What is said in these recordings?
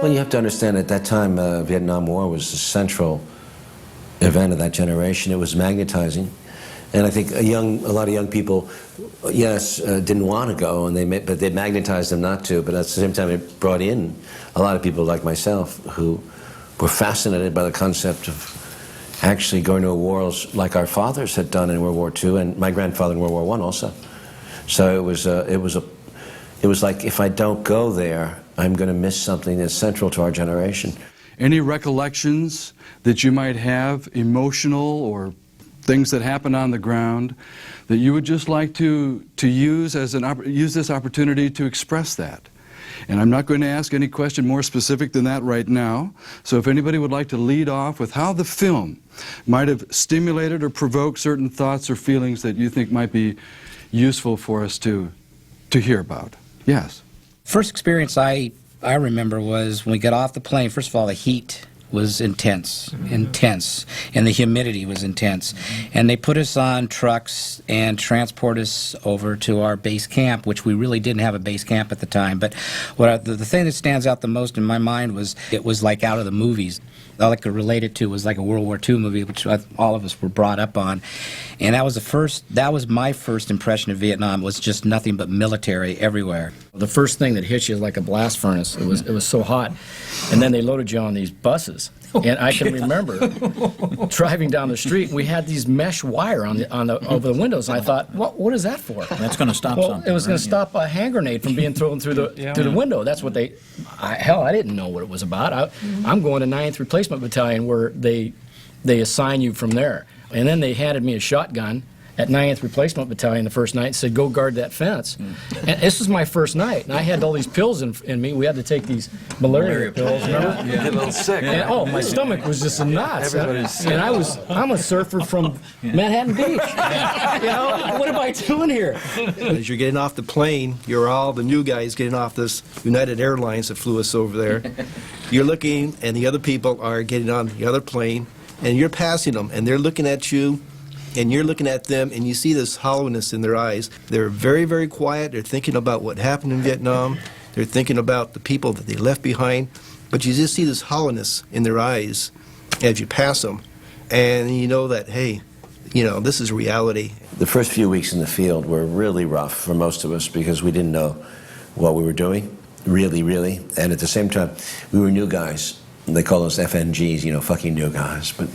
Well, you have to understand at that time, Vietnam War was the central event of that generation. It was magnetizing. And I think a lot of young people, yes, didn't want to go, but they magnetized them not to. But at the same time, it brought in a lot of people like myself who were fascinated by the concept of actually going to a war like our fathers had done in World War II, and my grandfather in World War I also. So it was like, if I don't go there, I'm going to miss something that's central to our generation. Any recollections that you might have, emotional or things that happen on the ground, that you would just like to use use this opportunity to express that? And I'm not going to ask any question more specific than that right now. So if anybody would like to lead off with how the film might have stimulated or provoked certain thoughts or feelings that you think might be useful for us to hear about. Yes. First experience I remember was when we got off the plane. First of all, the heat was intense, and the humidity was intense. And they put us on trucks and transport us over to our base camp, which we really didn't have a base camp at the time. But the thing that stands out the most in my mind was it was like out of the movies. All I could relate it to was like a World War II movie, which all of us were brought up on. And that was my first impression of Vietnam, was just nothing but military everywhere. The first thing that hit you is like a blast furnace. It was so hot. And then they loaded you on these buses. And I can remember driving down the street, and we had these mesh wire over the windows, and I thought, what is that for? That's going to stop something. It was going to stop a hand grenade from being thrown through the window. That's what hell, I didn't know what it was about. I'm going to 9th Replacement Battalion, where they assign you from there. And then they handed me a shotgun at 9th Replacement Battalion the first night and said, go guard that fence. And this was my first night, and I had all these pills in me. We had to take these malaria pills, remember? You get a little sick. And, my stomach was just nuts. And I'm a surfer from Manhattan Beach. What am I doing here? As you're getting off the plane, you're all the new guys getting off this United Airlines that flew us over there. You're looking, and the other people are getting on the other plane, and you're passing them, and they're looking at you, and you're looking at them, and you see this hollowness in their eyes. They're very, very quiet. They're thinking about what happened in Vietnam. They're thinking about the people that they left behind. But you just see this hollowness in their eyes as you pass them. And you know that, hey, this is reality. The first few weeks in the field were really rough for most of us because we didn't know what we were doing, really. And at the same time, we were new guys. They call us FNGs, fucking new guys. But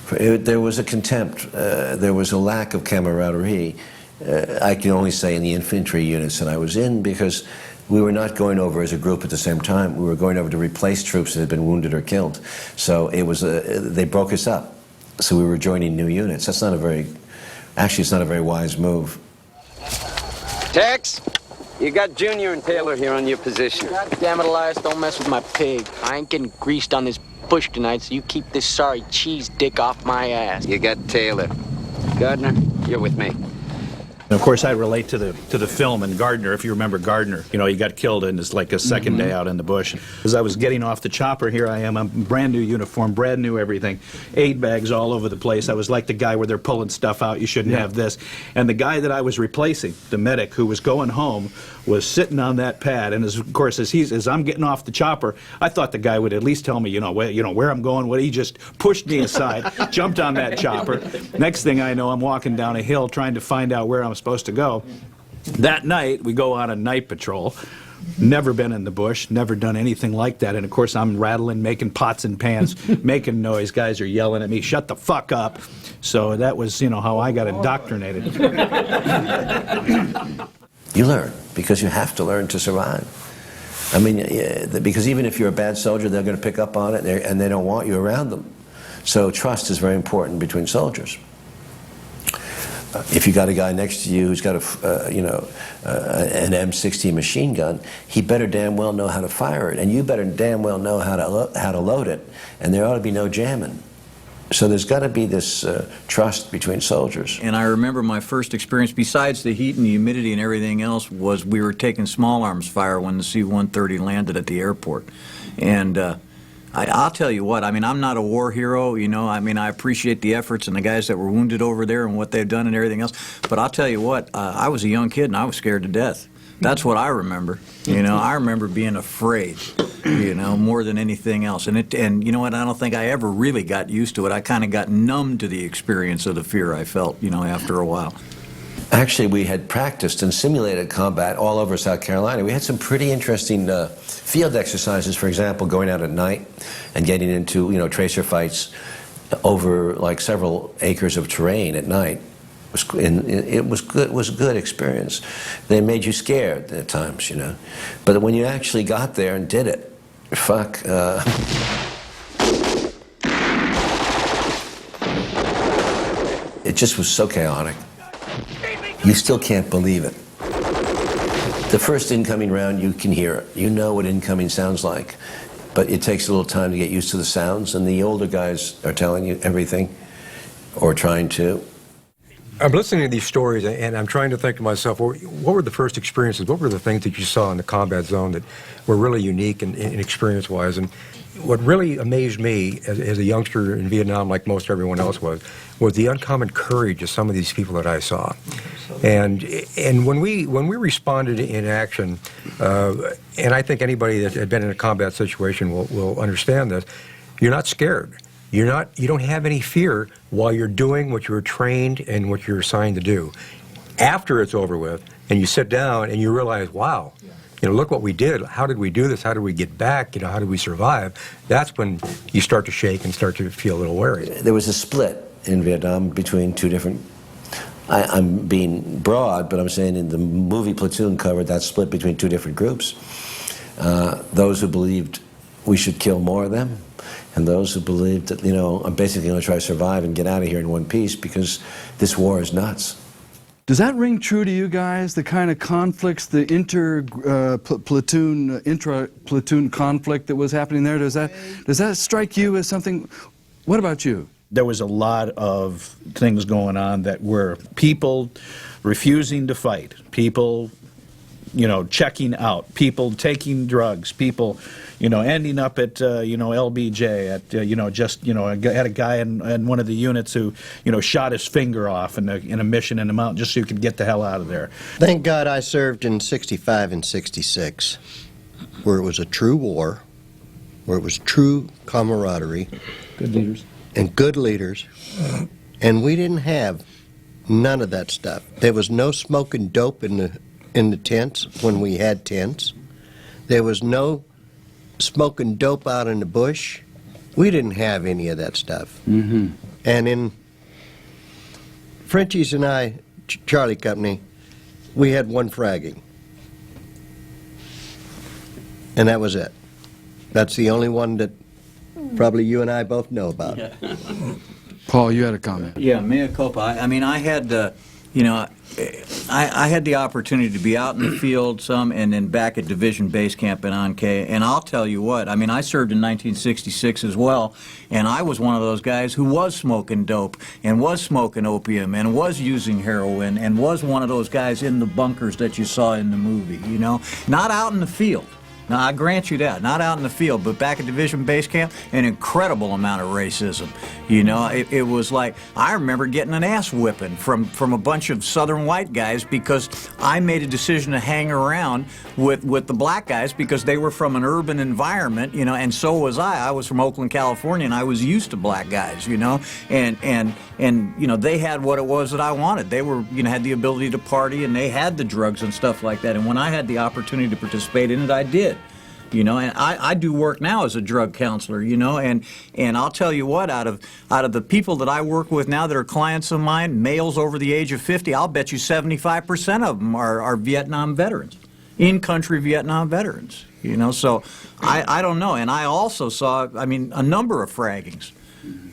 there was a contempt, there was a lack of camaraderie. I can only say in the infantry units that I was in, because we were not going over as a group at the same time. We were going over to replace troops that had been wounded or killed. So it was they broke us up. So we were joining new units. That's not actually it's not a very wise move. Tex, you got Junior and Taylor here on your position. God damn it, Elias, don't mess with my pig. I ain't getting greased on this bush tonight, so you keep this sorry cheese dick off my ass. You got Taylor. Gardner, you're with me. And of course, I relate to the film and Gardner. If you remember Gardner, he got killed in his like a second day out in the bush. As I was getting off the chopper, here I am, a brand new uniform, brand new everything, aid bags all over the place. I was like the guy where they're pulling stuff out. You shouldn't have this. And the guy that I was replacing, the medic who was going home, was sitting on that pad. And of course, as I'm getting off the chopper, I thought the guy would at least tell me, where I'm going. What he just pushed me aside, jumped on that chopper. Next thing I know, I'm walking down a hill trying to find out where I'm supposed to go. That night, we go on a night patrol. Never been in the bush, never done anything like that. And of course, I'm rattling, making pots and pans, making noise. Guys are yelling at me, shut the fuck up. So that was, how I got indoctrinated. You learn, because you have to learn to survive. I mean, because even if you're a bad soldier, they're going to pick up on it, and they don't want you around them. So trust is very important between soldiers. If you got a guy next to you who's got an M16 machine gun, he better damn well know how to fire it, and you better damn well know how to load it, and there ought to be no jamming. So there's got to be this trust between soldiers. And I remember my first experience, besides the heat and the humidity and everything else, was we were taking small arms fire when the C-130 landed at the airport. And I'll tell you what, I mean, I'm not a war hero, you know, I mean, I appreciate the efforts and the guys that were wounded over there and what they've done and everything else, but I'll tell you what, I was a young kid and I was scared to death. That's what I remember. You know, I remember being afraid, you know, more than anything else. And you know what, I don't think I ever really got used to it. I kind of got numb to the experience of the fear I felt, you know, after a while. Actually, we had practiced and simulated combat all over South Carolina. We had some pretty interesting field exercises, for example, going out at night and getting into, you know, tracer fights over like several acres of terrain at night. It was good. It was a good experience. They made you scared at times, you know. But when you actually got there and did it, fuck. It just was so chaotic. You still can't believe it. The first incoming round, you can hear it. You know what incoming sounds like. But it takes a little time to get used to the sounds, and the older guys are telling you everything, or trying to. I'm listening to these stories, and I'm trying to think to myself, what were the first experiences? What were the things that you saw in the combat zone that were really unique and experience-wise? And what really amazed me as a youngster in Vietnam, like most everyone else was the uncommon courage of some of these people that I saw. And when we responded in action, and I think anybody that had been in a combat situation will understand this, you're not scared. You don't have any fear while you're doing what you're trained and what you're assigned to do. After it's over with, and you sit down and you realize, wow, you know, look what we did. How did we do this? How did we get back? You know, how did we survive? That's when you start to shake and start to feel a little wary. There was a split in Vietnam between two different. I'm being broad, but I'm saying in the movie Platoon covered that split between two different groups. Those who believed we should kill more of them, and those who believed that, you know, I'm basically going to try to survive and get out of here in one piece because this war is nuts. Does that ring true to you guys, the kind of conflicts, the intra-platoon conflict that was happening there? Does that strike you as something? What about you? There was a lot of things going on that were people refusing to fight, people, you know, checking out, people taking drugs, people, you know, ending up at, you know, LBJ, at, you know, just, you know, I had a guy in one of the units who, you know, shot his finger off in a mission in the mountain just so he could get the hell out of there. Thank God I served in 65 and 66, where it was a true war, where it was true camaraderie. Good leaders. And good leaders. And we didn't have none of that stuff. There was no smoking dope in the tents when we had tents. There was no smoking dope out in the bush. We didn't have any of that stuff. Mm-hmm. And in Frenchie's and I, Charlie Company, we had one fragging. And that was it. That's the only one that probably you and I both know about. Yeah. Paul, you had a comment. Yeah, mea culpa. I mean, I had, you know, I had the opportunity to be out in the field some and then back at Division Base Camp in Ankh, and I'll tell you what, I mean, I served in 1966 as well, and I was one of those guys who was smoking dope and was smoking opium and was using heroin and was one of those guys in the bunkers that you saw in the movie, you know, not out in the field. Now, I grant you that, not out in the field, but back at Division Base Camp, an incredible amount of racism. You know, it was like, I remember getting an ass whipping from a bunch of Southern white guys because I made a decision to hang around with the black guys because they were from an urban environment, you know, and so was I. I was from Oakland, California, and I was used to black guys, you know, and you know, they had what it was that I wanted. They were, you know, had the ability to party, and they had the drugs and stuff like that, and when I had the opportunity to participate in it, I did. You know, and I do work now as a drug counselor, you know, and I'll tell you what, out of the people that I work with now that are clients of mine, males over the age of 50, I'll bet you 75% of them are Vietnam veterans, in-country Vietnam veterans, you know, so I don't know. And I also saw, I mean, a number of fraggings,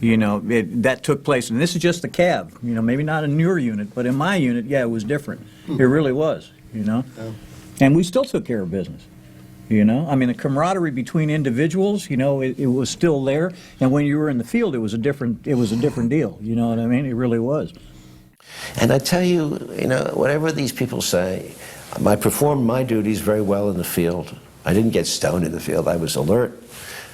you know, that took place. And this is just the CAV, you know, maybe not in your unit, but in my unit, yeah, it was different. It really was, you know, and we still took care of business. You know, I mean, the camaraderie between individuals, you know, it was still there. And when you were in the field, it was a different deal. You know what I mean? It really was. And I tell you, you know, whatever these people say, I performed my duties very well in the field. I didn't get stoned in the field. I was alert.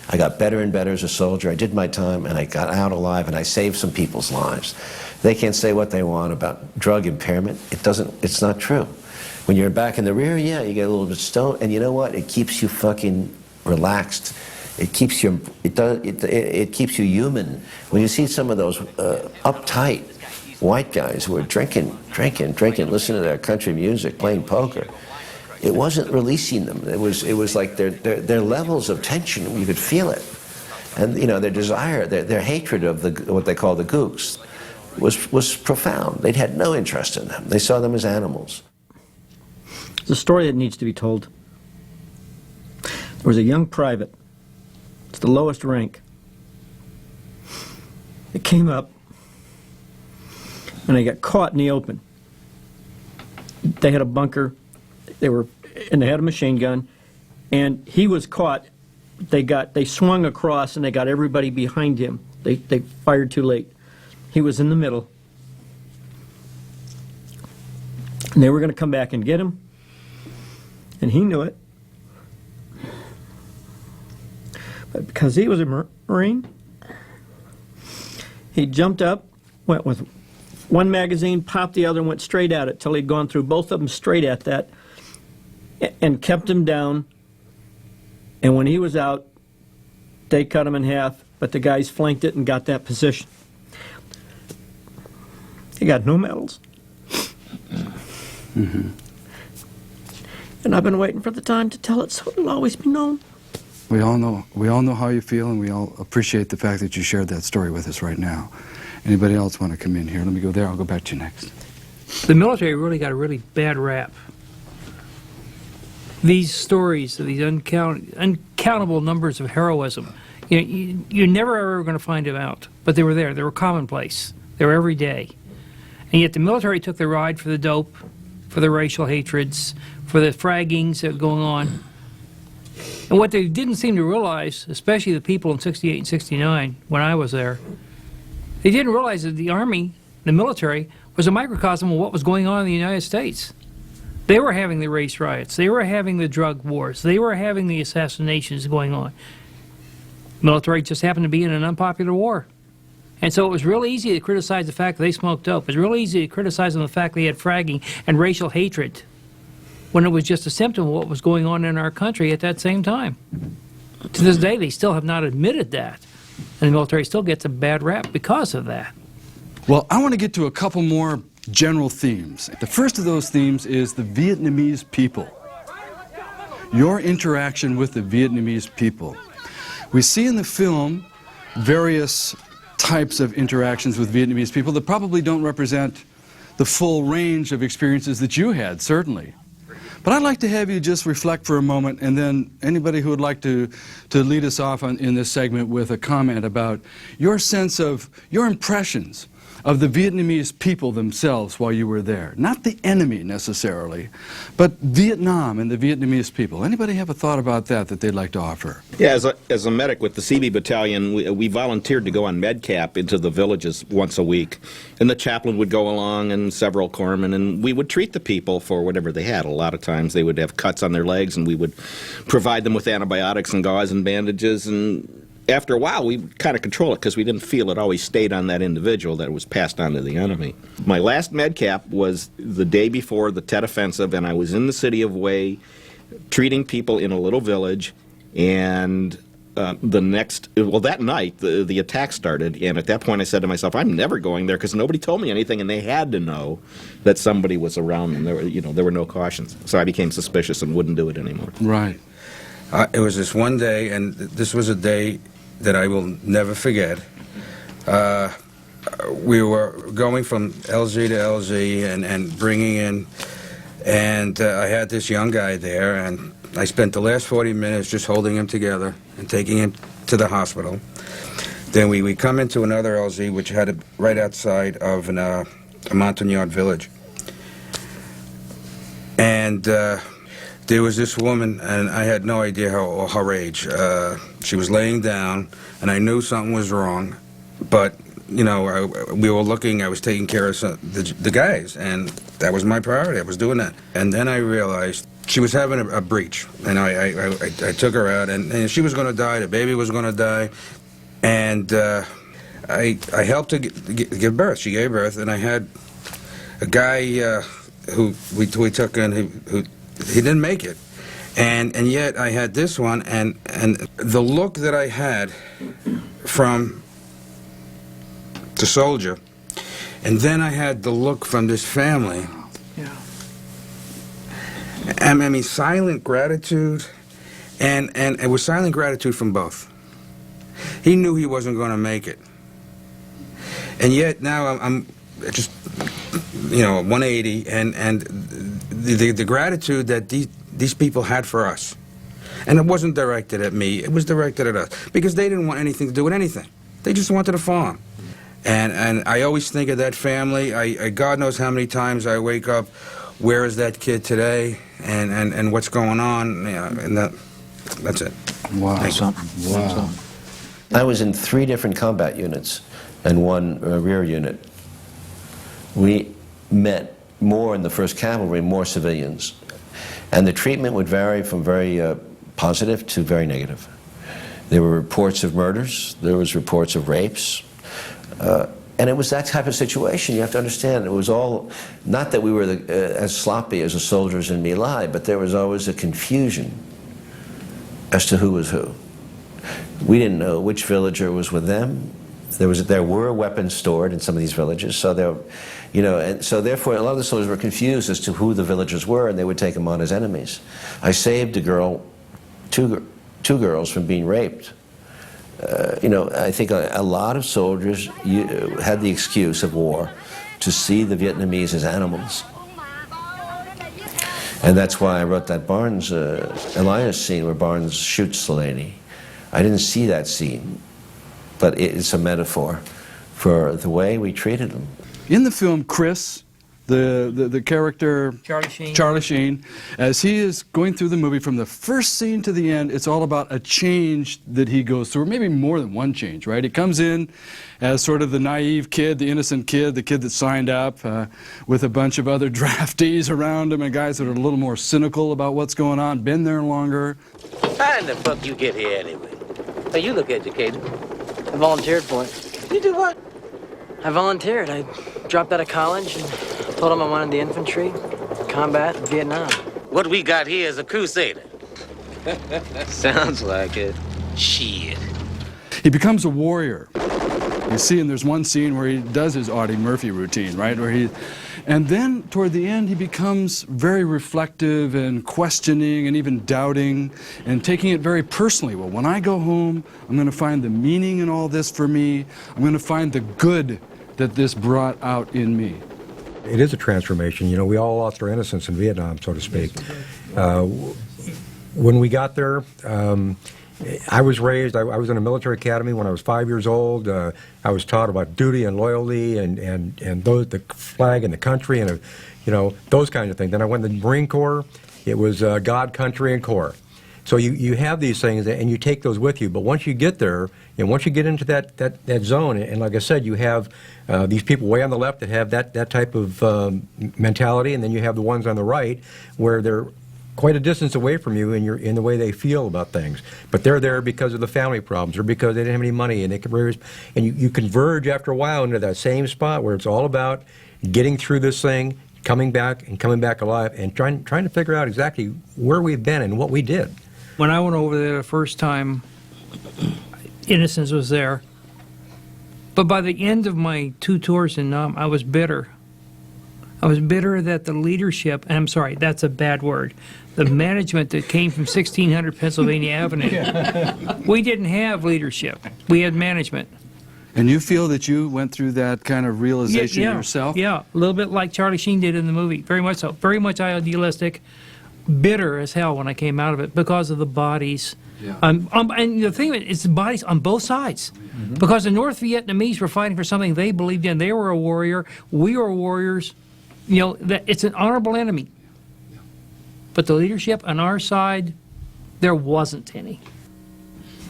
I got better and better as a soldier. I did my time, and I got out alive, and I saved some people's lives. They can say what they want about drug impairment. It's not true. When you're back in the rear, yeah, you get a little bit stoned, and you know what? It keeps you fucking relaxed. It keeps you, it keeps you human. When you see some of those uptight white guys who are drinking, listening to their country music, playing poker, it wasn't releasing them. It was like their levels of tension, you could feel it. And you know, their desire, their hatred of what they call the gooks was profound. They'd had no interest in them. They saw them as animals. It's a story that needs to be told. There was a young private, it's the lowest rank. It came up, and they got caught in the open. They had a bunker, and they had a machine gun, and he was caught. They swung across, and they got everybody behind him. They fired too late. He was in the middle, and they were going to come back and get him, and he knew it. But because he was a Marine, he jumped up, went with one magazine, popped the other, and went straight at it till he'd gone through both of them straight at that, and kept him down. And when he was out, they cut him in half, but the guys flanked it and got that position. He got no medals. Mm-hmm. And I've been waiting for the time to tell it so it'll always be known. We all know how you feel, and we all appreciate the fact that you shared that story with us right now. Anybody else want to come in here? Let me go there. I'll go back to you next. The military really got a really bad rap. These stories of these uncountable numbers of heroism, you're never ever going to find them out, but they were there. They were commonplace. They were every day. And yet the military took the ride for the dope, for the racial hatreds, for the fraggings that were going on. And what they didn't seem to realize, especially the people in 68 and 69, when I was there, they didn't realize that the Army, the military, was a microcosm of what was going on in the United States. They were having the race riots. They were having the drug wars. They were having the assassinations going on. Military just happened to be in an unpopular war. And so it was real easy to criticize the fact that they smoked dope. It was real easy to criticize them the fact they had fragging and racial hatred, when it was just a symptom of what was going on in our country at that same time. To this day, they still have not admitted that. And the military still gets a bad rap because of that. Well, I want to get to a couple more general themes. The first of those themes is the Vietnamese people. Your interaction with the Vietnamese people. We see in the film various types of interactions with Vietnamese people that probably don't represent the full range of experiences that you had, certainly. But I'd like to have you just reflect for a moment, and then anybody who would like to lead us off in this segment with a comment about your sense of, your impressions of the Vietnamese people themselves while you were there. Not the enemy necessarily, but Vietnam and the Vietnamese people. Anybody have a thought about that they'd like to offer? Yeah, as a medic with the CB Battalion, we volunteered to go on medcap into the villages once a week. And the chaplain would go along and several corpsmen, and we would treat the people for whatever they had. A lot of times they would have cuts on their legs, and we would provide them with antibiotics and gauze and bandages. And after a while, we would kind of control it because we didn't feel it always stayed on that individual, that it was passed on to the enemy. My last medcap was the day before the Tet Offensive, and I was in the city of Hue treating people in a little village, and that night, the attack started, and at that point I said to myself, I'm never going there because nobody told me anything, and they had to know that somebody was around them. There were no cautions. So I became suspicious and wouldn't do it anymore. Right. It was this one day, and this was a day that I will never forget. We were going from LZ to LZ and bringing in, and I had this young guy there, and I spent the last 40 minutes just holding him together and taking him to the hospital. Then we come into another LZ, which had it right outside of a Montagnard village. And there was this woman, and I had no idea her age. She was laying down, and I knew something was wrong, but, we were looking, I was taking care of the guys, and that was my priority. I was doing that. And then I realized she was having a breach, and I took her out, and she was going to die. The baby was going to die, and I helped her give birth. She gave birth, and I had a guy who we took in who he didn't make it, and yet I had this one, and the look that I had from the soldier, and then I had the look from this family. Yeah. I mean, silent gratitude, and it was silent gratitude from both. He knew he wasn't going to make it, and yet now I'm just, 180, and the gratitude that these people had for us, and it wasn't directed at me. It was directed at us because they didn't want anything to do with anything. They just wanted a farm, and I always think of that family. I God knows how many times I wake up. Where is that kid today, and what's going on? And that's it. Wow. Wow. I was in 3 different combat units and 1 rear unit. We met more in the 1st Cavalry, more civilians. And the treatment would vary from very positive to very negative. There were reports of murders, there was reports of rapes, and it was that type of situation. You have to understand, it was all, not that we were as sloppy as the soldiers in My Lai, but there was always a confusion as to who was who. We didn't know which villager was with them. There were weapons stored in some of these villages, so and so therefore a lot of the soldiers were confused as to who the villagers were, and they would take them on as enemies. I saved a girl, two girls from being raped. I think a lot of soldiers had the excuse of war to see the Vietnamese as animals. And that's why I wrote that Barnes, Elias scene where Barnes shoots the lady. I didn't see that scene, but it's a metaphor for the way we treated them. In the film, Chris, the character Charlie Sheen, as he is going through the movie from the first scene to the end, it's all about a change that he goes through, or maybe more than one change, right? He comes in as sort of the naive kid, the innocent kid, the kid that signed up with a bunch of other draftees around him and guys that are a little more cynical about what's going on, been there longer. How in the fuck you get here anyway? Hey, you look educated. I volunteered for it. You do what? I volunteered. I dropped out of college and told them I wanted the infantry, combat, in Vietnam. What we got here is a crusader. Sounds like it. Shit. He becomes a warrior. You see, and there's one scene where he does his Audie Murphy routine, right? And then toward the end, he becomes very reflective and questioning and even doubting and taking it very personally. Well, when I go home, I'm going to find the meaning in all this for me. I'm going to find the good that this brought out in me. It is a transformation. We all lost our innocence in Vietnam, so to speak. When we got there, I was raised, I was in a military academy when I was 5 years old. I was taught about duty and loyalty and the flag and the country and, those kinds of things. Then I went to the Marine Corps. It was God, country, and Corps. So you have these things and you take those with you. But once you get there and once you get into that zone, and like I said, you have these people way on the left that have that type of mentality, and then you have the ones on the right where they're quite a distance away from you in the way they feel about things. But they're there because of the family problems or because they didn't have any money, and you converge after a while into that same spot where it's all about getting through this thing, coming back alive, and trying to figure out exactly where we've been and what we did. When I went over there the first time, innocence was there. But by the end of my 2 tours in Nam, I was bitter. I was bitter that the leadership, and I'm sorry, that's a bad word, the management that came from 1600 Pennsylvania Avenue, we didn't have leadership. We had management. And you feel that you went through that kind of realization yourself? Yeah, a little bit like Charlie Sheen did in the movie. Very much so. Very much idealistic. Bitter as hell when I came out of it because of the bodies. Yeah. And the thing is, the bodies on both sides. Mm-hmm. Because the North Vietnamese were fighting for something they believed in. They were a warrior. We were warriors. That it's an honorable enemy. But the leadership on our side, there wasn't any.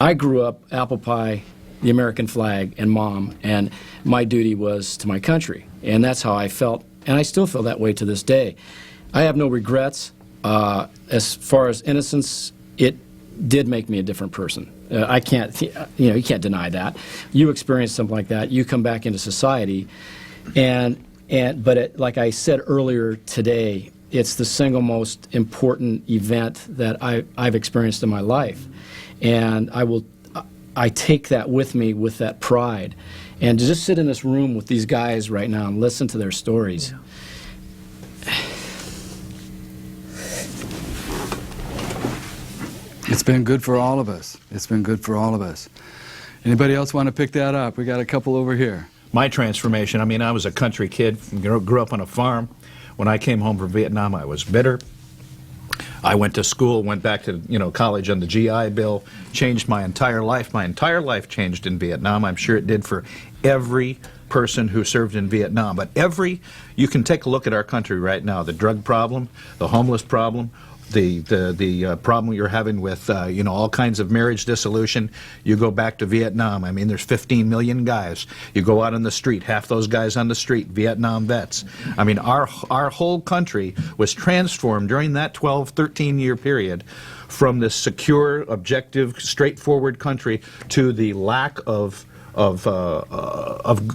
I grew up apple pie, the American flag, and Mom, and my duty was to my country. And that's how I felt, and I still feel that way to this day. I have no regrets. as far as innocence, it did make me a different person. I can't, you can't deny that. You experience something like that, you come back into society, but like I said earlier today, it's the single most important event that I've experienced in my life, and I take that with me with that pride, and to just sit in this room with these guys right now and listen to their stories. It's been good for all of us. It's been good for all of us. Anybody else want to pick that up? We got a couple over here. My transformation, I mean, I was a country kid, grew up on a farm. When I came home from Vietnam, I was bitter. I went to school, went back to college on the GI Bill, changed my entire life. My entire life changed in Vietnam. I'm sure it did for every person who served in Vietnam. But you can take a look at our country right now, the drug problem, the homeless problem, the problem you're having with all kinds of marriage dissolution. You go back to Vietnam, I mean, there's 15 million guys. You go out on the street, half those guys on the street, Vietnam vets. I mean, our whole country was transformed during that 12, 13-year period from this secure, objective, straightforward country to the lack of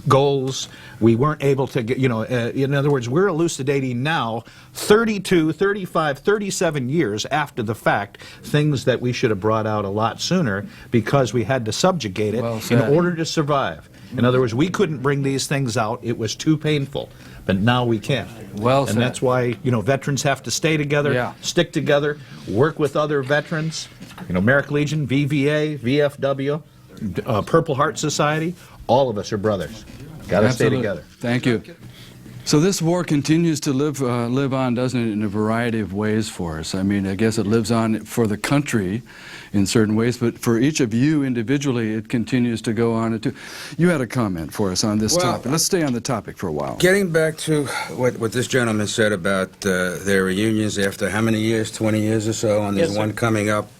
goals. We weren't able to get, in other words, we're elucidating now, 32, 35, 37 years after the fact, things that we should have brought out a lot sooner because we had to subjugate it in order to survive. In other words, we couldn't bring these things out. It was too painful. But now we can. Well and that's why, veterans have to stay together, stick together, work with other veterans, American Legion, VVA, VFW, Purple Heart Society, all of us are brothers. Got to stay together. Thank you. So this war continues to live on, doesn't it, in a variety of ways for us. I mean, I guess it lives on for the country in certain ways, but for each of you individually, it continues to go on. You had a comment for us on this topic. Let's stay on the topic for a while. Getting back to what this gentleman said about their reunions after how many years, 20 years or so, and there's one coming up.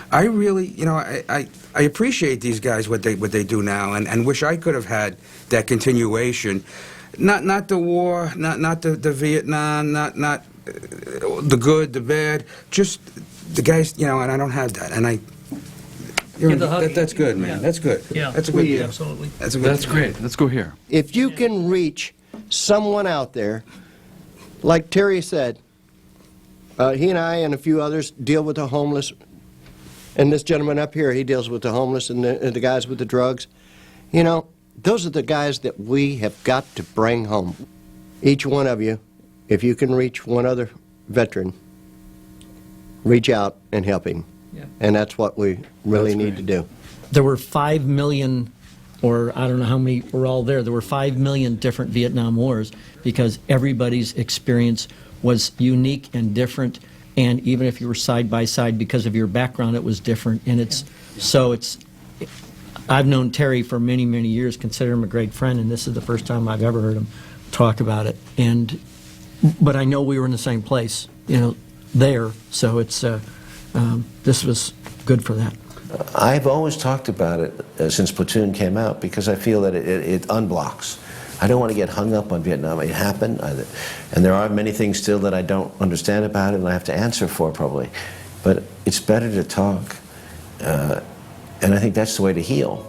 I really, I appreciate these guys, what they do now, and wish I could have had that continuation. Not the war, not the Vietnam, not the good, the bad, just the guys, and I don't have that, and that's good, man. That's good. Yeah, that's a good deal. Absolutely. That's great. Let's go here. If you can reach someone out there, like Terry said, he and I and a few others deal with the homeless. And this gentleman up here, he deals with the homeless and the guys with the drugs. Those are the guys that we have got to bring home. Each one of you, if you can reach one other veteran, reach out and help him. Yeah. And that's what we really need to do. There were 5 million, or I don't know how many were all there. There were 5 million different Vietnam Wars because everybody's experience was unique and different. And even if you were side by side because of your background, it was different. And I've known Terry for many, many years, consider him a great friend, and this is the first time I've ever heard him talk about it. But I know we were in the same place, there. So this was good for that. I've always talked about it since Platoon came out because I feel that it unblocks. I don't want to get hung up on Vietnam. It happened, and there are many things still that I don't understand about it and I have to answer for probably. But it's better to talk, and I think that's the way to heal.